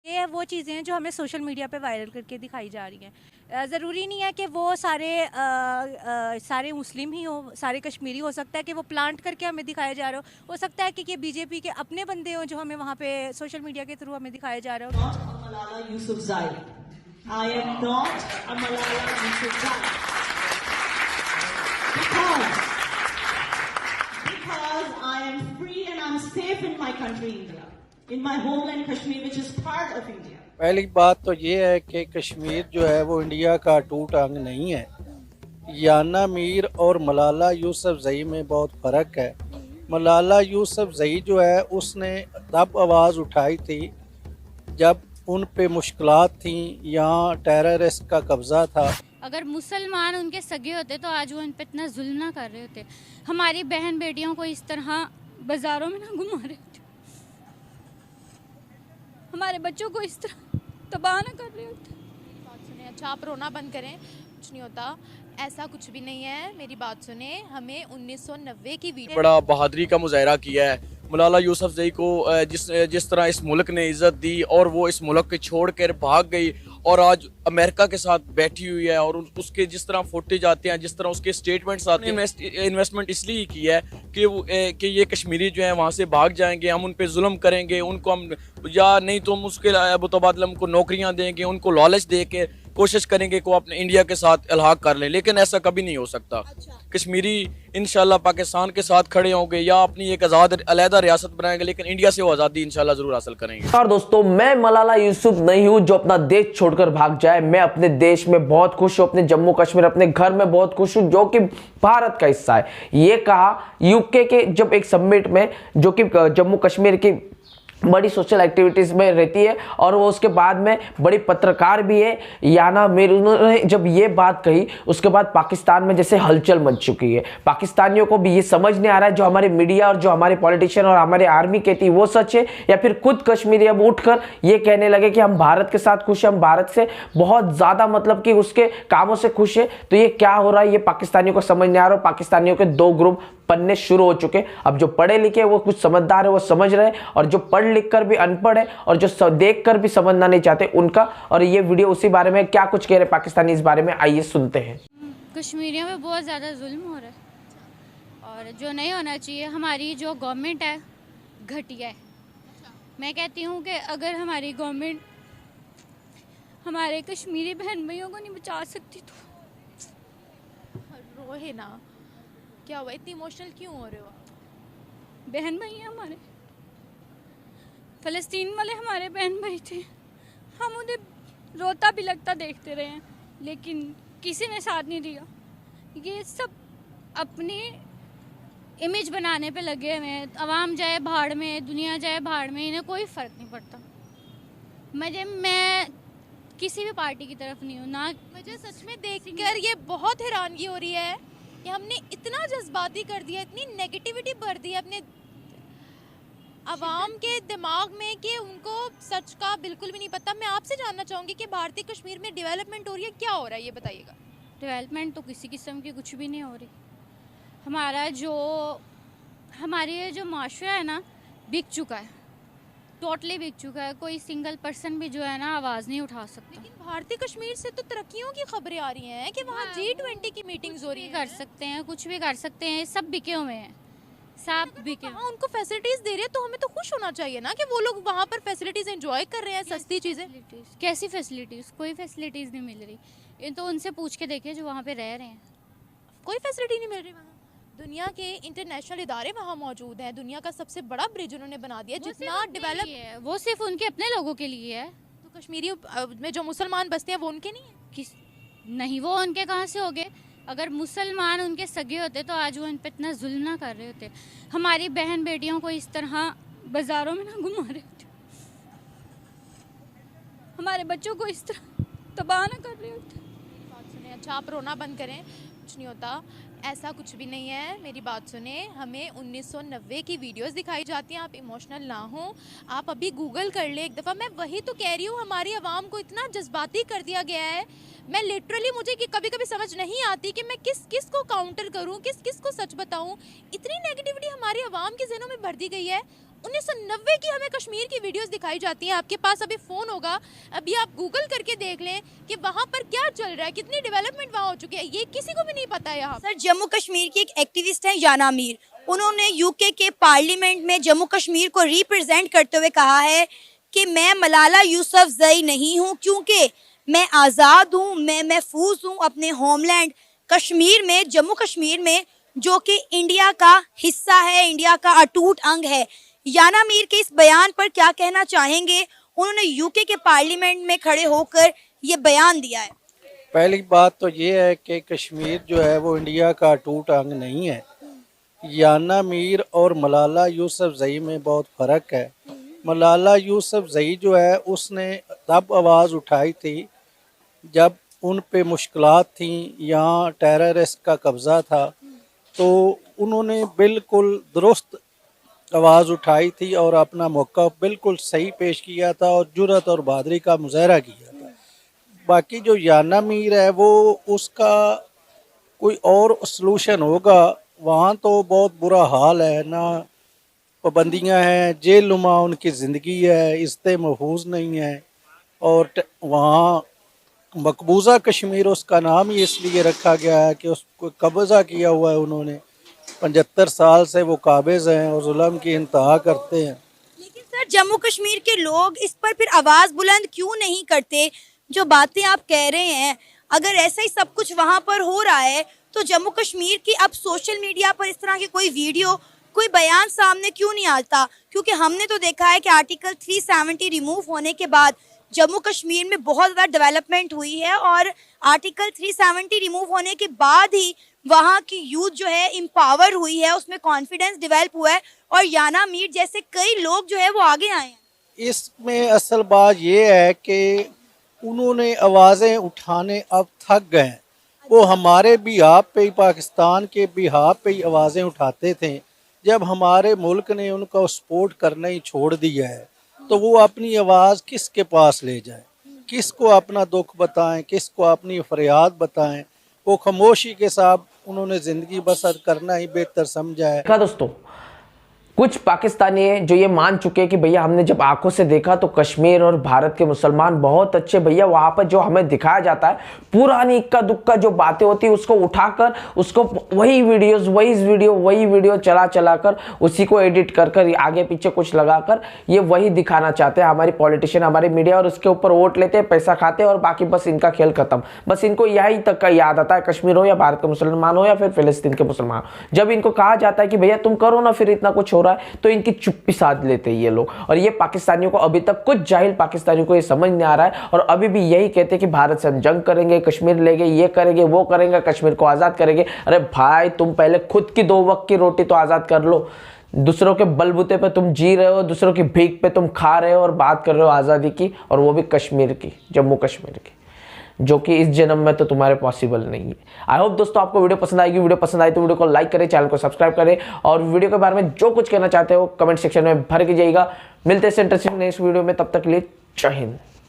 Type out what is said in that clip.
ये वो चीज़ें हैं जो हमें सोशल मीडिया पे वायरल करके दिखाई जा रही हैं। ज़रूरी नहीं है कि वो सारे मुस्लिम ही हो, सारे कश्मीरी हो सकता है कि वो प्लांट करके हमें दिखाया जा रहा हो सकता है कि ये बीजेपी के अपने बंदे हो जो हमें वहाँ पे सोशल मीडिया के थ्रू हमें दिखाया जा रहा हो। Not a Malala Yousafzai. I am not a Malala Yousafzai. Because I am free and I'm safe in my country, India. In my homeland Kashmir, which is part of India. पहली बात तो ये है कि कश्मीर जो है वो इंडिया का अटूट अंग नहीं है। याना मीर और मलाला यूसुफजई में बहुत फ़र्क है। मलाला यूसुफजई जो है उसने तब आवाज़ उठाई थी जब उन पे मुश्किलात थी, यहाँ टेररिस्ट का कब्ज़ा था। अगर मुसलमान उनके सगे होते तो आज वो इन पे इतना जुल्म ना कर रहे होते, हमारी बहन बेटियों को इस तरह बाज़ारों में ना घुमा रहे होते, हमारे बच्चों को इस तरह तबाह ना कर रहे होते। बात सुने, अच्छा आप रोना बंद करें, कुछ नहीं होता, ऐसा कुछ भी नहीं है। मेरी बात सुने, हमें 1990 की वीडियो बड़ा बहादुरी का मुजाहरा किया है। मलाला यूसुफजई को जिस तरह इस मुल्क ने इज़्ज़त दी और वो इस मुल्क के छोड़ कर भाग गई और आज अमेरिका के साथ बैठी हुई है, और उसके जिस तरह फुटेज आते हैं, जिस तरह उसके स्टेटमेंट्स आते हैं, इन्वेस्टमेंट इसलिए की है कि ये कश्मीरी जो है वहाँ से भाग जाएंगे, हम उन पे जुल्म करेंगे, उनको हम या नहीं तो हम उसके मुतबादला उनको नौकरियाँ देंगे, उनको लालच दे के कोशिश करेंगे को अपने इंडिया के साथ इल्हाक कर लें, लेकिन ऐसा कभी नहीं हो सकता। कश्मीरी इंशाल्लाह पाकिस्तान के साथ खड़े होंगे या अपनी एक आज़ाद अलहदा रियासत बनाएंगे, लेकिन इंडिया से वो आज़ादी इंशाल्लाह ज़रूर हासिल करेंगे। और दोस्तों, मैं मलाला यूसुफ नहीं हूं जो अपना देश छोड़कर भाग जाए। मैं अपने देश में बहुत खुश हूं, अपने जम्मू कश्मीर अपने घर में बहुत खुश हूं जो कि भारत का हिस्सा है। ये कहा यूके के जब एक समिट में, जो कि जम्मू कश्मीर की बड़ी सोशल एक्टिविटीज में रहती है और वो उसके बाद में बड़ी पत्रकार भी है, याना मीर, उन्होंने जब ये बात कही उसके बाद पाकिस्तान में जैसे हलचल मच चुकी है। पाकिस्तानियों को भी ये समझ नहीं आ रहा है जो हमारे मीडिया और जो हमारे पॉलिटिशियन और हमारे आर्मी कहती है वो सच है या फिर खुद कश्मीरी अब उठकर ये कहने लगे कि हम भारत के साथ खुश हैं, हम भारत से बहुत ज़्यादा मतलब कि उसके कामों से खुश है। तो ये क्या हो रहा है ये पाकिस्तानियों को समझ नहीं आ रहा। पाकिस्तानियों के दो ग्रुप बनने शुरू हो चुके। अब जो पढ़े लिखे वो कुछ समझदार है, वो समझ रहे हैं, और जो पढ़ लिख कर भी अनपढ़ है और जो देख कर भी समझना नहीं चाहते उनका। और ये वीडियो उसी बारे में क्या कुछ कह रहे पाकिस्तानी इस बारे में, आइए सुनते हैं। कश्मीरियों में बहुत ज़्यादा जुल्म हो रहा है और जो नहीं होना चाहिए। हमारी जो गवर्नमेंट है घटिया है। मैं कहती हूँ कि अगर हमारी गवर्नमेंट हमारे कश्मीरी बहन भाइयों को नहीं बचा सकती तो रोहे ना, क्या हुआ, इतनी इमोशनल क्यों हो रहे हो? बहन भाई हैं हमारे, फ़लस्तीन वाले हमारे बहन भाई थे, हम उन्हें रोता बिलखता देखते रहे हैं लेकिन किसी ने साथ नहीं दिया। ये सब अपनी इमेज बनाने पे लगे हुए हैं। अवाम जाए भाड़ में, दुनिया जाए भाड़ में, इन्हें कोई फ़र्क नहीं पड़ता। मैं किसी भी पार्टी की तरफ नहीं हूँ ना। मुझे सच में देखकर ये बहुत हैरानगी हो रही है कि हमने इतना जज्बाती कर दिया, इतनी नेगेटिविटी भर दी अपने अवाम के दिमाग में कि उनको सच का बिल्कुल भी नहीं पता। मैं आपसे जानना चाहूँगी कि भारतीय कश्मीर में डेवलपमेंट हो रही है, क्या हो रहा है ये बताइएगा। डेवलपमेंट तो किसी किस्म की कुछ भी नहीं हो रही। हमारे जो माशरा है ना बिक चुका है, टोटली बिक चुका है। कोई सिंगल पर्सन भी जो है ना आवाज़ नहीं उठा सकता। लेकिन भारतीय कश्मीर से तो तरक्कियों की खबरें आ रही हैं कि वहाँ G20 की मीटिंग्स हो रही हैं। कर सकते हैं, कुछ भी कर सकते हैं, सब बिके हुए हैं, सब बिके। हाँ, उनको फैसिलिटीज दे रहे हैं तो हमें तो खुश होना चाहिए ना कि वो लोग वहाँ पर फैसिलिटीज एंजॉय कर रहे हैं, सस्ती चीज़ें। कैसी फैसिलिटीज़? कोई फैसिलिटीज़ नहीं मिल रही। ये तो उनसे पूछ के देखिए जो वहाँ पे रह रहे हैं, कोई फैसिलिटी नहीं मिल रही वहाँ। दुनिया के इंटरनेशनल इदारे वहाँ मौजूद हैं, दुनिया का सबसे बड़ा ब्रिज उन्होंने बना दिया, जितना डेवलप है वो सिर्फ उनके अपने लोगों के लिए है। तो कश्मीरी में जो मुसलमान बसते हैं वो उनके नहीं है? किस नहीं, वो उनके कहाँ से हो गए? अगर मुसलमान उनके सगे होते तो आज वो इन पे इतना जुल्म ना कर रहे होते, हमारी बहन बेटियों को इस तरह बाज़ारों में ना घुमा रहे होते, हमारे बच्चों को इस तरह तबाह ना कर रहे होते। बात सुने, अच्छा आप रोना बंद करें, कुछ नहीं होता, ऐसा कुछ भी नहीं है। मेरी बात सुने, हमें 1990 की वीडियोस दिखाई जाती हैं। आप इमोशनल ना हो, आप अभी गूगल कर ले एक दफ़ा। मैं वही तो कह रही हूँ, हमारी आवाम को इतना जज्बाती कर दिया गया है। मैं लिटरली, मुझे कि कभी कभी समझ नहीं आती कि मैं किस किस को काउंटर करूँ, किस किस को सच बताऊँ। इतनी नेगेटिविटी हमारी आवाम के ज़हनों में भर दी गई है 1990 की हमें कश्मीर की वीडियोस दिखाई जाती हैं। आपके पास अभी फ़ोन होगा, अभी आप गूगल करके देख लें कि वहाँ पर क्या चल रहा है, कितनी डेवलपमेंट वहाँ हो चुकी है, ये किसी को भी नहीं पता है यहाँ। सर, जम्मू कश्मीर की एक एक्टिविस्ट हैं याना मीर, उन्होंने यूके के पार्लियामेंट में जम्मू कश्मीर को रिप्रेजेंट करते हुए कहा है कि मैं मलाला यूसुफजई नहीं हूँ, क्योंकि मैं आज़ाद हूँ, मैं महफूज हूँ अपने होमलैंड कश्मीर में, जम्मू कश्मीर में, जो कि इंडिया का हिस्सा है, इंडिया का अटूट अंग है। याना मीर के इस बयान पर क्या कहना चाहेंगे? उन्होंने यूके के पार्लियामेंट में खड़े होकर ये बयान दिया है। पहली बात तो ये है कि कश्मीर जो है वो इंडिया का अटूट अंग नहीं है। याना मीर और मलाला यूसुफजई में बहुत फ़र्क है। मलाला यूसुफजई जो है उसने तब आवाज़ उठाई थी जब उन पे मुश्किलात थी, यहाँ टेररिस्ट का कब्ज़ा था, तो उन्होंने बिल्कुल दुरुस्त आवाज़ उठाई थी और अपना मौक़िफ़ बिल्कुल सही पेश किया था और जुर्रत और बहादुरी का मुज़ाहरा किया था। बाकी जो याना मीर है वो उसका कोई और सलूशन होगा। वहाँ तो बहुत बुरा हाल है, ना पाबंदियाँ हैं, जेल नुमा उनकी ज़िंदगी है, इस्ते महफूज नहीं है। और वहाँ मकबूजा कश्मीर उसका नाम ही इसलिए रखा गया है कि उसको कब्ज़ा किया हुआ है उन्होंने, 75 साल से वो काबिज़ हैं और जुल्म की इंतहा करते हैं। लेकिन सर, जम्मू कश्मीर के लोग इस पर फिर आवाज़ बुलंद क्यों नहीं करते? जो बातें आप कह रहे हैं, अगर ऐसा ही सब कुछ वहाँ पर हो रहा है तो जम्मू कश्मीर की अब सोशल मीडिया पर इस तरह की कोई वीडियो, कोई बयान सामने क्यों नहीं आता? क्योंकि हमने तो देखा है कि आर्टिकल 370 रिमूव होने के बाद जम्मू कश्मीर में बहुत ज़्यादा डेवलपमेंट हुई है और आर्टिकल 370 रिमूव होने के बाद ही वहाँ की यूथ जो है एम्पावर हुई है, उसमें कॉन्फिडेंस डेवलप हुआ है और याना मीर जैसे कई लोग जो है वो आगे आए हैं। इसमें असल बात ये है कि उन्होंने आवाज़ें उठाने अब थक गए हैं। वो हमारे बिहाफ पे ही, पाकिस्तान के बिहाफ पे ही आवाज़ें उठाते थे। जब हमारे मुल्क ने उनका सपोर्ट करना ही छोड़ दिया है तो वो अपनी आवाज़ किसके पास ले जाए, किसको अपना दुख बताएं, किसको अपनी फरियाद बताएं? वो खामोशी के साथ उन्होंने ज़िंदगी बसर करना ही बेहतर समझा है। देखा दोस्तों, कुछ पाकिस्तानी हैं जो ये मान चुके हैं कि भैया हमने जब आंखों से देखा तो कश्मीर और भारत के मुसलमान बहुत अच्छे, भैया वहाँ पर जो हमें दिखाया जाता है पुरानी इक्का दुक्का जो बातें होती है उसको उठाकर उसको वही वीडियो चला कर उसी को एडिट कर आगे पीछे कुछ लगाकर ये वही दिखाना चाहते हैं हमारी पॉलिटिशियन, हमारी मीडिया, और उसके ऊपर वोट लेते हैं, पैसा खाते हैं और बाकी बस इनका खेल खत्म। बस इनको यही तक का याद आता है, कश्मीर हो या भारत के मुसलमान हो या फिर फिलिस्तीन के मुसलमान हो। जब इनको कहा जाता है कि भैया तुम करो ना, फिर इतना कुछ हो रहा है, तो इनकी चुप्पी साध लेते हैं ये लोग। और ये पाकिस्तानियों को, अभी तक कुछ जाहिल पाकिस्तानियों को ये समझ नहीं आ रहा है और अभी भी यही कहते हैं कि भारत से हम जंग करेंगे, कश्मीर लेंगे, ये करेंगे, वो करेंगे, कश्मीर को आज़ाद करेंगे। अरे भाई, तुम पहले खुद की 2 वक्त की रोटी तो आज़ाद कर लो। दूसरों के बलबूते पे तुम जी रहे हो, दूसरों की भीख पे तुम खा रहे हो और बात कर रहे हो आज़ादी की, और वो भी कश्मीर की, जम्मू कश्मीर की, जो कि इस जन्म में तो तुम्हारे पॉसिबल नहीं है। आई होप दोस्तों आपको वीडियो पसंद आएगी। वीडियो पसंद आई तो वीडियो को लाइक करें, चैनल को सब्सक्राइब करें और वीडियो के बारे में जो कुछ कहना चाहते हो कमेंट सेक्शन में भर के जाइएगा। मिलते हैं इंटरेस्टिंग नेक्स्ट वीडियो में, तब तक के लिए जय हिंद।